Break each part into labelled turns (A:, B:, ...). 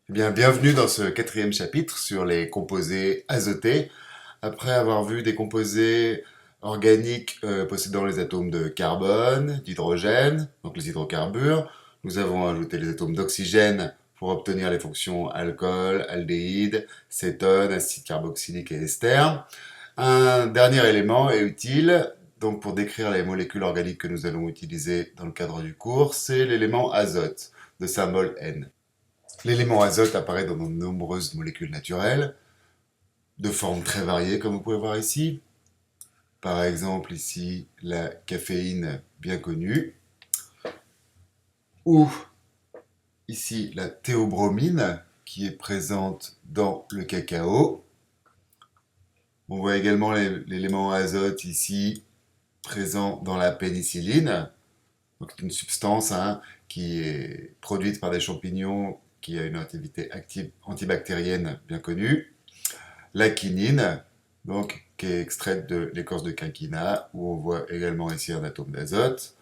A: Eh bien, bienvenue dans ce quatrième chapitre sur les composés azotés. Après avoir vu des composés organiques possédant les atomes de carbone, d'hydrogène, donc les hydrocarbures, nous avons ajouté les atomes d'oxygène pour obtenir les fonctions alcool, aldéhyde, cétone, acide carboxylique et ester. Un dernier élément est utile donc pour décrire les molécules organiques que nous allons utiliser dans le cadre du cours, c'est l'élément azote, de symbole N. L'élément azote apparaît dans de nombreuses molécules naturelles, de formes très variées comme vous pouvez voir ici. Par exemple ici la caféine bien connue, ou ici la théobromine qui est présente dans le cacao. On voit également l'élément azote ici présent dans la pénicilline, donc une substance qui est produite par des champignons qui a une activité antibactérienne bien connue. La quinine, donc, qui est extraite de l'écorce de quinquina, où on voit également ici un atome d'azote.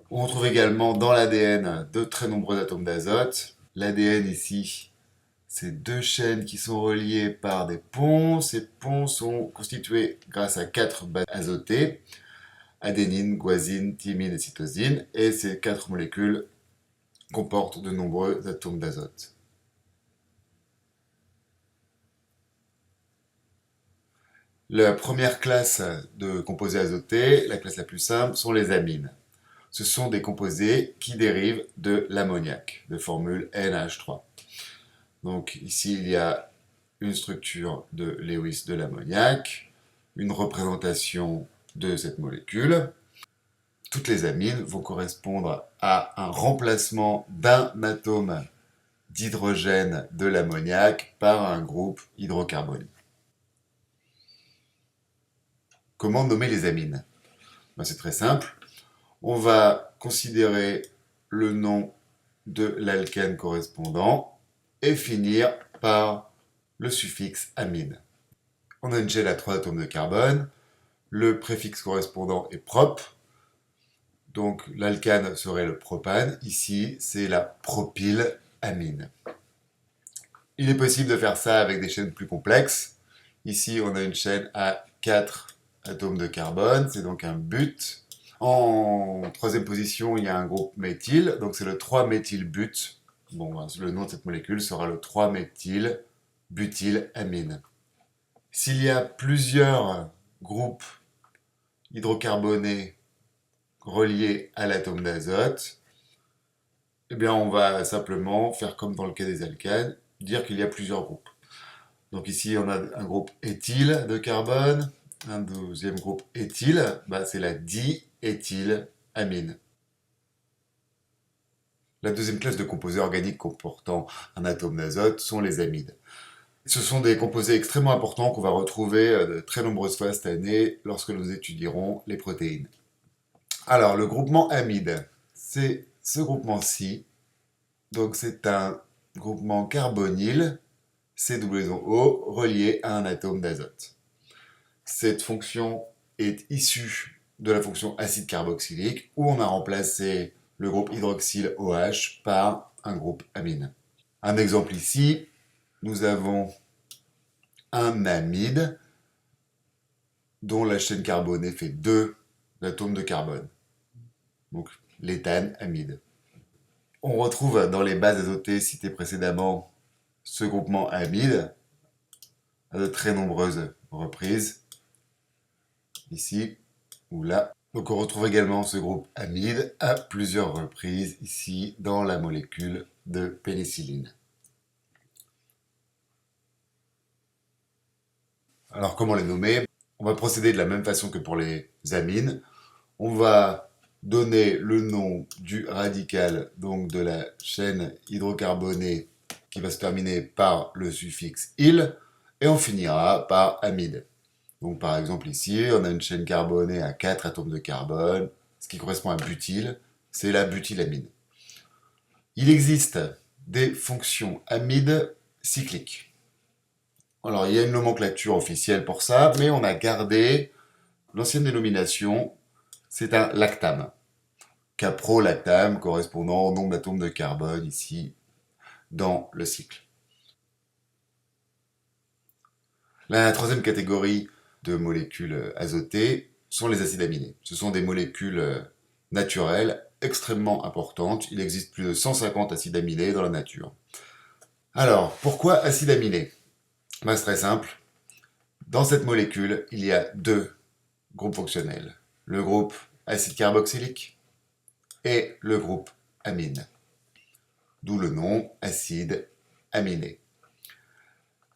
A: On trouve également dans l'ADN de très nombreux atomes d'azote. L'ADN ici, c'est deux chaînes qui sont reliées par des ponts. Ces ponts sont constitués grâce à 4 bases azotées, adénine, guanine, thymine et cytosine, et ces 4 molécules comportent de nombreux atomes d'azote. La première classe de composés azotés, la classe la plus simple, sont les amines. Ce sont des composés qui dérivent de l'ammoniac, de formule NH3. Donc ici, il y a une structure de Lewis de l'ammoniac, une représentation de cette molécule. Toutes les amines vont correspondre à un remplacement d'un atome d'hydrogène de l'ammoniac par un groupe hydrocarboné. Comment nommer les amines? C'est très simple. On va considérer le nom de l'alkane correspondant et finir par le suffixe amine. On a une chaîne à 3 atomes de carbone. Le préfixe correspondant est prop. Donc l'alkane serait le propane. Ici, c'est la propylamine. Il est possible de faire ça avec des chaînes plus complexes. Ici, on a une chaîne à 4 atomes de carbone. C'est donc un but. En troisième position, il y a un groupe méthyle. Donc c'est le 3-méthylbut. Le nom de cette molécule sera le 3-méthylbutylamine. S'il y a plusieurs groupes hydrocarbonés reliés à l'atome d'azote, eh bien on va simplement faire comme dans le cas des alcanes, dire qu'il y a plusieurs groupes. Donc ici on a un groupe éthyle de carbone, un deuxième groupe éthyle, c'est la diéthylamine. La deuxième classe de composés organiques comportant un atome d'azote sont les amides. Ce sont des composés extrêmement importants qu'on va retrouver de très nombreuses fois cette année lorsque nous étudierons les protéines. Alors, le groupement amide, c'est ce groupement-ci. Donc, c'est un groupement carbonyle, COO, relié à un atome d'azote. Cette fonction est issue de la fonction acide carboxylique, où on a remplacé le groupe hydroxyle OH par un groupe amine. Un exemple ici, nous avons un amide dont la chaîne carbonée fait 2 atomes de carbone. Donc l'éthane amide. On retrouve dans les bases azotées citées précédemment ce groupement amide à de très nombreuses reprises, ici ou là. Donc on retrouve également ce groupe amide à plusieurs reprises ici dans la molécule de pénicilline. Alors comment les nommer? On va procéder de la même façon que pour les amines. On va donner le nom du radical, donc de la chaîne hydrocarbonée qui va se terminer par le suffixe -il, et on finira par amide. Donc par exemple ici, on a une chaîne carbonée à 4 atomes de carbone, ce qui correspond à butyl, c'est la butylamine. Il existe des fonctions amides cycliques. Alors il y a une nomenclature officielle pour ça, mais on a gardé l'ancienne dénomination, c'est un lactame. Caprolactame correspondant au nombre d'atomes de carbone ici dans le cycle. La troisième catégorie de molécules azotées sont les acides aminés. Ce sont des molécules naturelles extrêmement importantes. Il existe plus de 150 acides aminés dans la nature. Alors, pourquoi acides aminés? C'est très simple. Dans cette molécule, il y a deux groupes fonctionnels. Le groupe acide carboxylique et le groupe amine. D'où le nom acide aminé.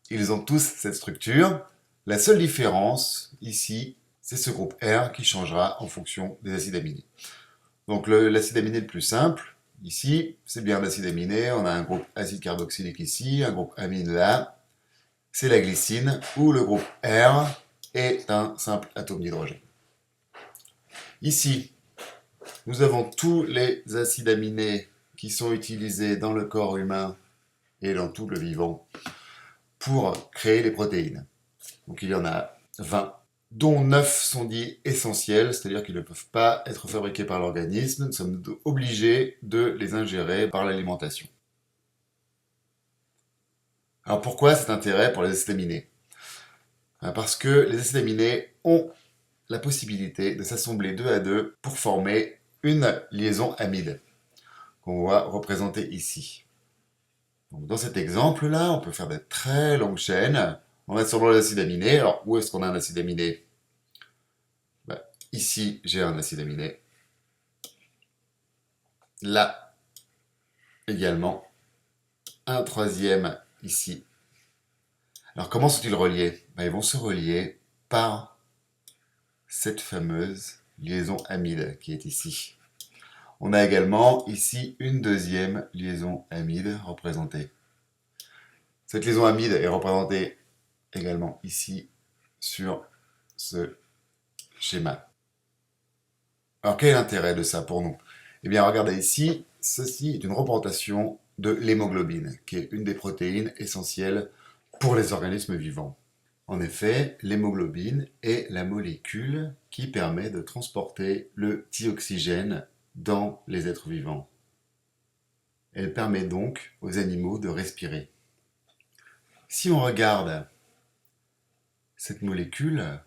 A: Ils ont tous cette structure. La seule différence ici, c'est ce groupe R qui changera en fonction des acides aminés. Donc l'acide aminé le plus simple, ici, c'est bien l'acide aminé. On a un groupe acide carboxylique ici, un groupe amine là. C'est la glycine, où le groupe R est un simple atome d'hydrogène. Ici, nous avons tous les acides aminés qui sont utilisés dans le corps humain et dans tout le vivant pour créer les protéines. Donc il y en a 20, dont 9 sont dits essentiels, c'est-à-dire qu'ils ne peuvent pas être fabriqués par l'organisme, nous sommes obligés de les ingérer par l'alimentation. Alors pourquoi cet intérêt pour les acides aminés? Parce que les acides aminés ont la possibilité de s'assembler 2 à 2 pour former une liaison amide, qu'on voit représentée ici. Donc dans cet exemple-là, on peut faire de très longues chaînes en assemblant l'acide aminé. Alors, où est-ce qu'on a un acide aminé? Ici, j'ai un acide aminé. Là, également. Un troisième ici. Alors, comment sont-ils reliés? Ils vont se relier par cette fameuse liaison amide qui est ici. On a également ici une deuxième liaison amide représentée. Cette liaison amide est représentée également ici sur ce schéma. Alors quel est l'intérêt de ça pour nous? Eh bien regardez ici, ceci est une représentation de l'hémoglobine, qui est une des protéines essentielles pour les organismes vivants. En effet, l'hémoglobine est la molécule qui permet de transporter le dioxygène dans les êtres vivants. Elle permet donc aux animaux de respirer. Si on regarde cette molécule,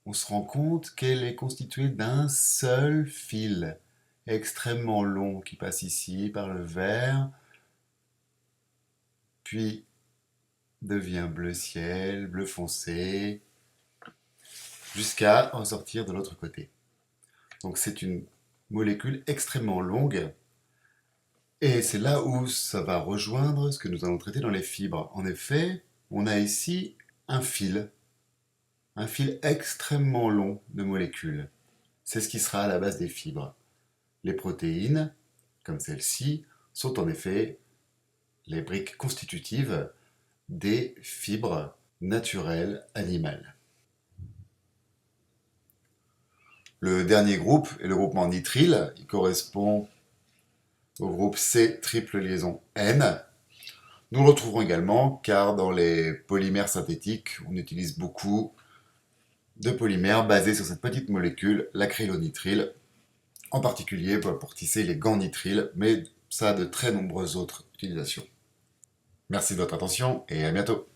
A: on se rend compte qu'elle est constituée d'un seul fil extrêmement long qui passe ici par le vert, puis devient bleu ciel, bleu foncé, jusqu'à ressortir de l'autre côté. Donc c'est une molécule extrêmement longue, et c'est là où ça va rejoindre ce que nous allons traiter dans les fibres. En effet, on a ici un fil extrêmement long de molécules. C'est ce qui sera à la base des fibres. Les protéines, comme celle-ci, sont en effet les briques constitutives des fibres naturelles animales. Le dernier groupe est le groupement nitrile. Il correspond au groupe C triple liaison N. Nous le retrouverons également car dans les polymères synthétiques, on utilise beaucoup de polymères basés sur cette petite molécule, l'acrylonitrile, en particulier pour tisser les gants nitriles, mais ça a de très nombreuses autres utilisations. Merci de votre attention et à bientôt.